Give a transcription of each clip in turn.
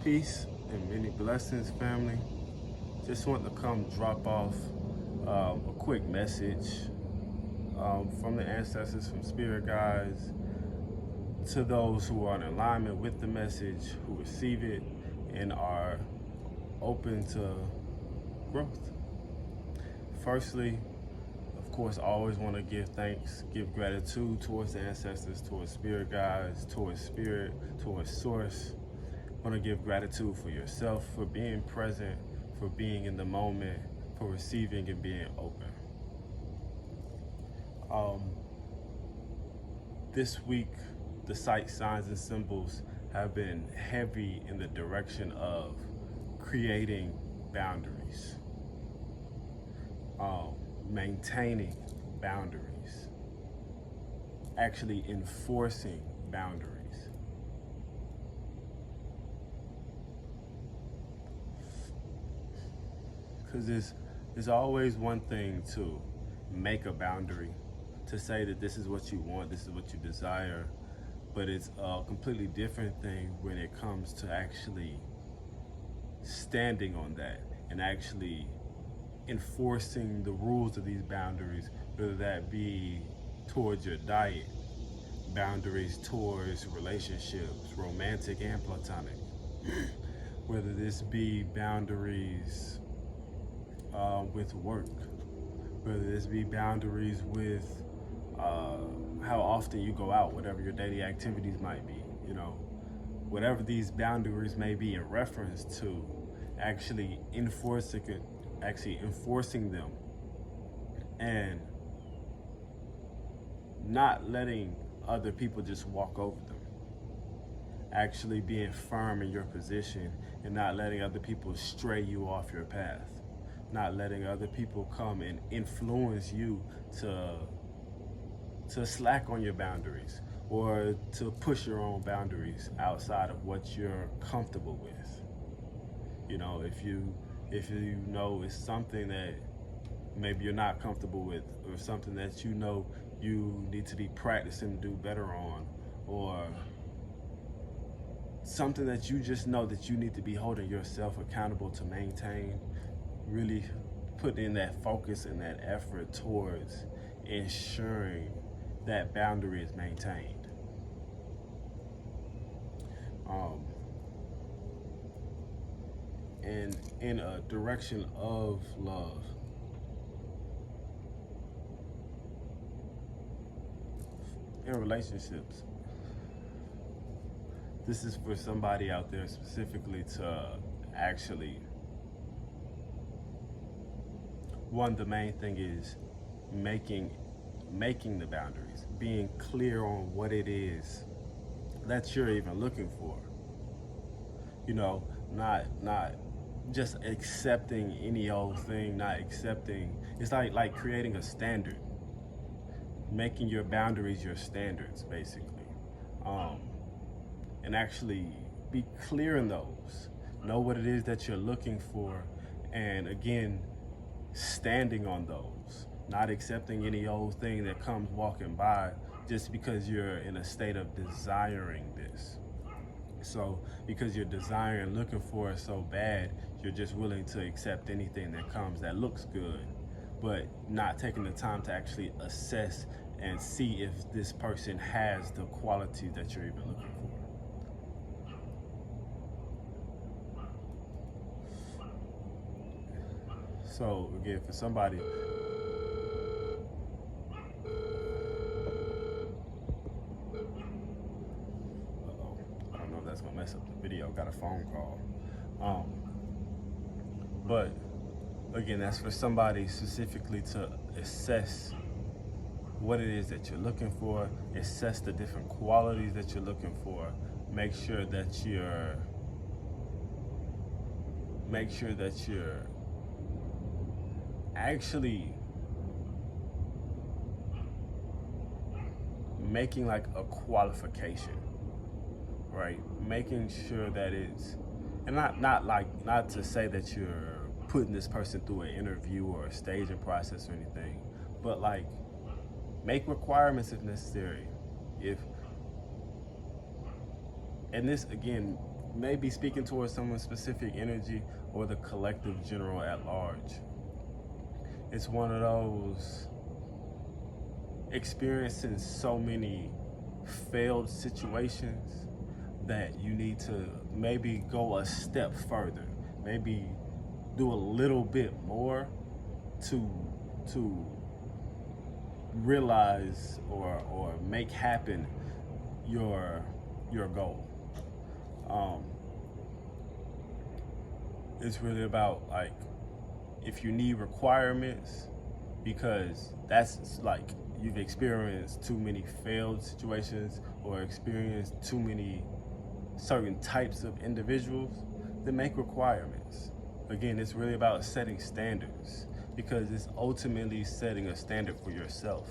Peace and many blessings, family. Just want to come drop off a quick message from the ancestors, from spirit guides, to those who are in alignment with the message, who receive it and are open to growth. Firstly, of course, I always want to give thanks, give gratitude towards the ancestors, towards spirit guides, towards spirit, towards source. I want to give gratitude for yourself, for being present, for being in the moment, for receiving and being open. This week, the sight, signs, and symbols have been heavy in the direction of creating boundaries, maintaining boundaries, actually enforcing boundaries. Because there's always one thing to make a boundary, to say that this is what you want, this is what you desire, but it's a completely different thing when it comes to actually standing on that and actually enforcing the rules of these boundaries, whether that be towards your diet, boundaries towards relationships, romantic and platonic, whether this be boundaries with work, whether this be boundaries with how often you go out, whatever your daily activities might be, whatever these boundaries may be in reference to, actually enforcing them and not letting other people just walk over them. Actually being firm in your position and not letting other people stray you off your path. Not letting other people come and influence you to slack on your boundaries or to push your own boundaries outside of what you're comfortable with. If you know it's something that maybe you're not comfortable with, or something that you need to be practicing to do better on, or something that you just know that you need to be holding yourself accountable to maintain, really put in that focus and that effort towards ensuring that boundary is maintained. And in a direction of love. In relationships, this is for somebody out there specifically to actually, the main thing is making the boundaries, being clear on what it is that you're even looking for. Not just accepting any old thing, it's like creating a standard, making your boundaries your standards, basically. And actually be clear in those, know what it is that you're looking for, and again, standing on those, not accepting any old thing that comes walking by just because you're in a state of desiring this. So because you're desiring, looking for it so bad, you're just willing to accept anything that comes that looks good, but not taking the time to actually assess and see if this person has the quality that you're even looking for. So again, for somebody, I don't know if that's gonna mess up the video. Got a phone call. But again, that's for somebody specifically to assess what it is that you're looking for, assess the different qualities that you're looking for, make sure that you're actually making like a qualification, right? Making sure that it's, and not to say that you're putting this person through an interview or a staging process or anything, but like make requirements if necessary. And this again, may be speaking towards someone's specific energy or the collective general at large. It's one of those experiencing so many failed situations that you need to maybe go a step further, maybe do a little bit more to realize or make happen your goal. It's really about, like, if you need requirements, because that's like you've experienced too many failed situations or experienced too many certain types of individuals, then make requirements. Again, it's really about setting standards, because it's ultimately setting a standard for yourself.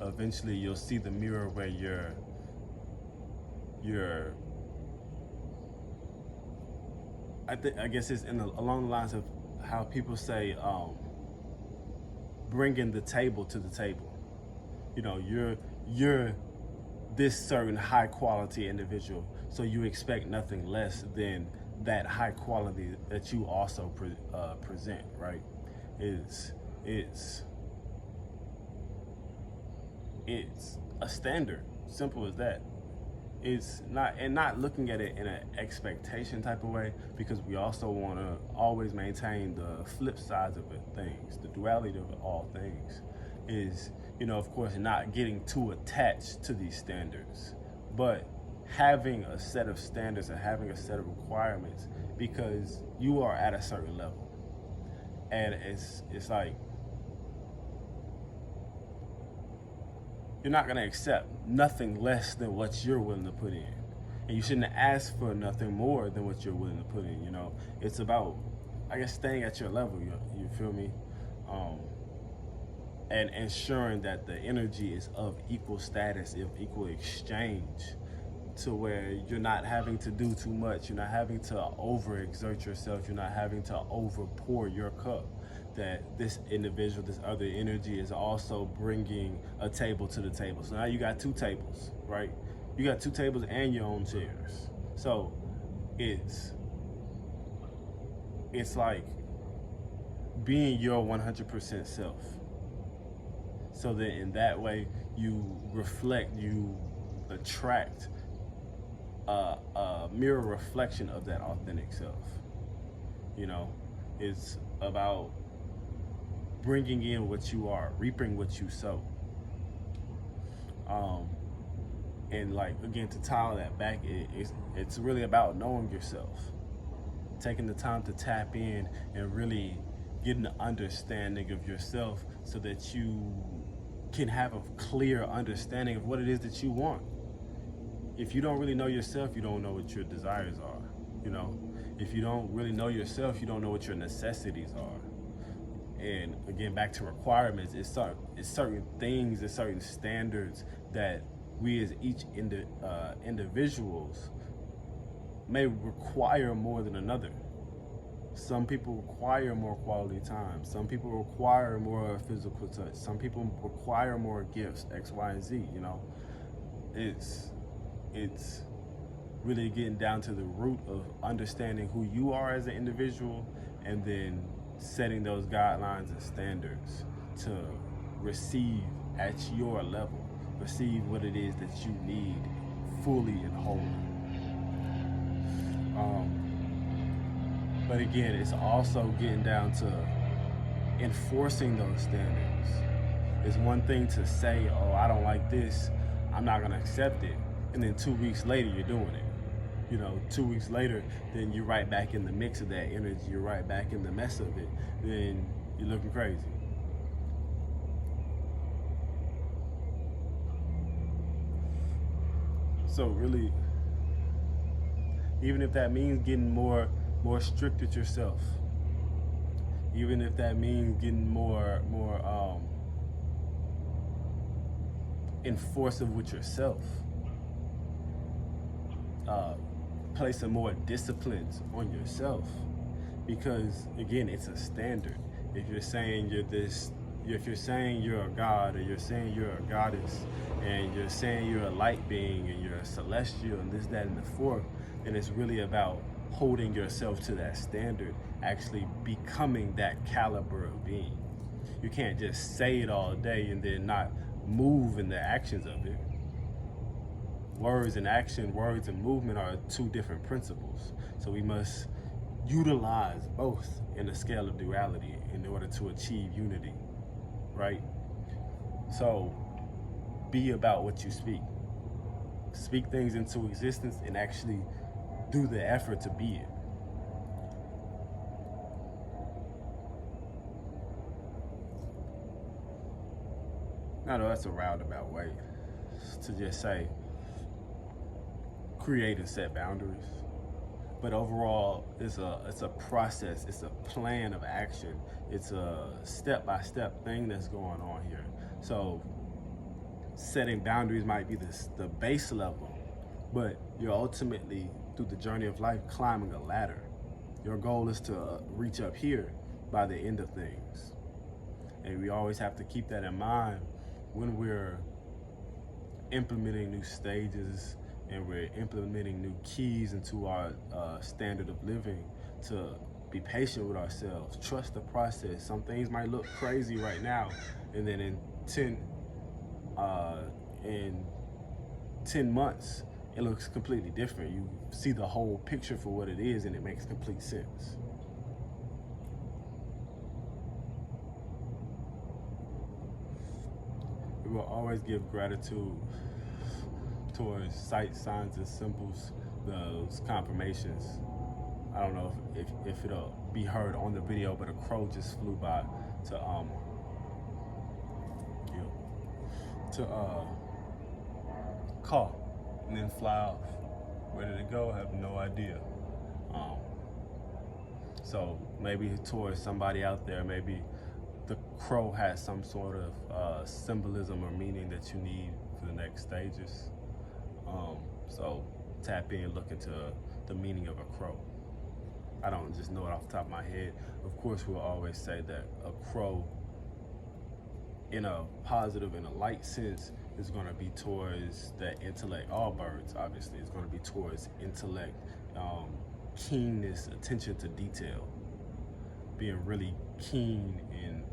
Eventually you'll see the mirror where you're I guess it's along the lines of how people say, bringing the table to the table. You know, you're this certain high quality individual, so you expect nothing less than that high quality that you also present, right? It's a standard, simple as that. It's not looking at it in an expectation type of way, because we also want to always maintain the flip sides of things, the duality of all things. Is, you know, of course, not getting too attached to these standards, but having a set of standards and having a set of requirements, because you are at a certain level, and it's like you're not going to accept nothing less than what you're willing to put in. And you shouldn't ask for nothing more than what you're willing to put in, you know? It's about, I guess, staying at your level, you feel me? And ensuring that the energy is of equal status, of equal exchange, to where you're not having to do too much, you're not having to overexert yourself, you're not having to over pour your cup. That this individual, this other energy is also bringing a table to the table. So now you got two tables, right? You got two tables and your own chairs. So it's like being your 100% self. So that in that way you reflect, you attract a mirror reflection of that authentic self. You know, it's about bringing in what you are, reaping what you sow. And like, again, to tie that back, it's really about knowing yourself, taking the time to tap in and really getting an understanding of yourself, so that you can have a clear understanding of what it is that you want. If you don't really know yourself, you don't know what your desires are. You know, if you don't really know yourself, you don't know what your necessities are. And again, back to requirements, it's certain things, it's certain standards that we as each individuals may require more than another. Some people require more quality time. Some people require more physical touch. Some people require more gifts, X, Y, and Z, you know. It's really getting down to the root of understanding who you are as an individual, and then setting those guidelines and standards to receive at your level, receive what it is that you need fully and wholly. But again, it's also getting down to enforcing those standards. It's one thing to say, oh, I don't like this, I'm not gonna accept it, and then 2 weeks later you're doing it. You know, 2 weeks later, then you're right back in the mix of that energy, you're right back in the mess of it, then you're looking crazy. So really, even if that means getting more strict with yourself, even if that means getting more enforcing with yourself, placing more disciplines on yourself, because again, it's a standard. If you're saying you're this if you're saying you're a god, or you're saying you're a goddess, and you're saying you're a light being and you're a celestial and this, that, and the fourth, then it's really about holding yourself to that standard, actually becoming that caliber of being. You can't just say it all day and then not move in the actions of it. Words and action, words and movement are two different principles. So we must utilize both in the scale of duality in order to achieve unity, right? So be about what you speak. Speak things into existence and actually do the effort to be it. I know that's a roundabout way to just say create and set boundaries. But overall, it's a process, it's a plan of action, it's a step-by-step thing that's going on here. So setting boundaries might be the base level, but you're ultimately, through the journey of life, climbing a ladder. Your goal is to reach up here by the end of things. And we always have to keep that in mind when we're implementing new stages and we're implementing new keys into our standard of living, to be patient with ourselves, trust the process. Some things might look crazy right now, and then in 10 months, it looks completely different. You see the whole picture for what it is, and it makes complete sense. We will always give gratitude towards sights, signs, and symbols, those confirmations. I don't know if it'll be heard on the video, but a crow just flew by to caw and then fly off. Where did it go? I have no idea. So maybe towards somebody out there, maybe the crow has some sort of symbolism or meaning that you need for the next stages. So tap in, look into the meaning of a crow. I don't just know it off the top of my head. Of course, we'll always say that a crow, in a positive, in a light sense, is going to be towards that intellect. All birds, obviously, is going to be towards intellect, keenness, attention to detail, being really keen in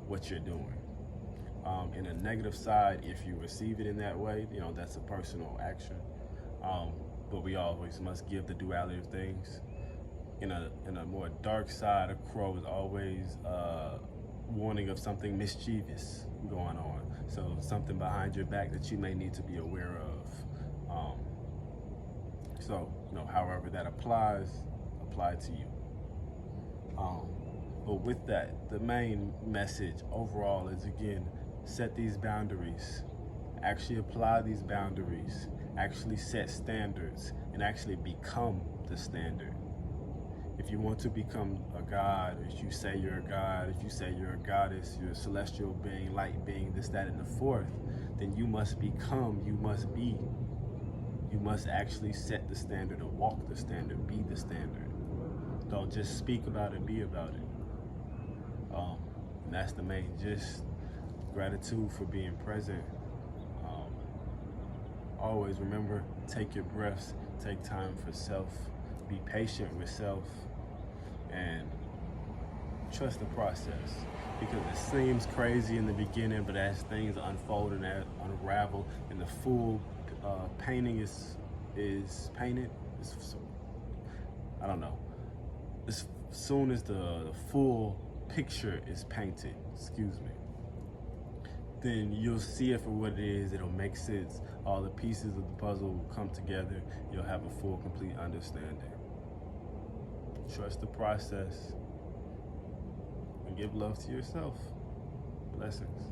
what you're doing. In a negative side, if you receive it in that way, that's a personal action. But we always must give the duality of things. In a more dark side, a crow is always warning of something mischievous going on. So something behind your back that you may need to be aware of. So however that applies, apply to you. But with that, the main message overall is, again, set these boundaries, actually apply these boundaries, actually set standards, and actually become the standard. If you want to become a god, if you say you're a god, if you say you're a goddess, you're a celestial being, light being, this, that, and the fourth, then you must become, you must be. You must actually set the standard or walk the standard, be the standard. Don't just speak about it, be about it. And that's the main gist. Gratitude for being present. Always remember, take your breaths, take time for self, be patient with self, and trust the process. Because it seems crazy in the beginning, but as things unfold and unravel, and the full painting is painted, I don't know. As soon as the full picture is painted, then you'll see it for what it is. It'll make sense. All the pieces of the puzzle will come together. You'll have a full, complete understanding. Trust the process and give love to yourself. Blessings.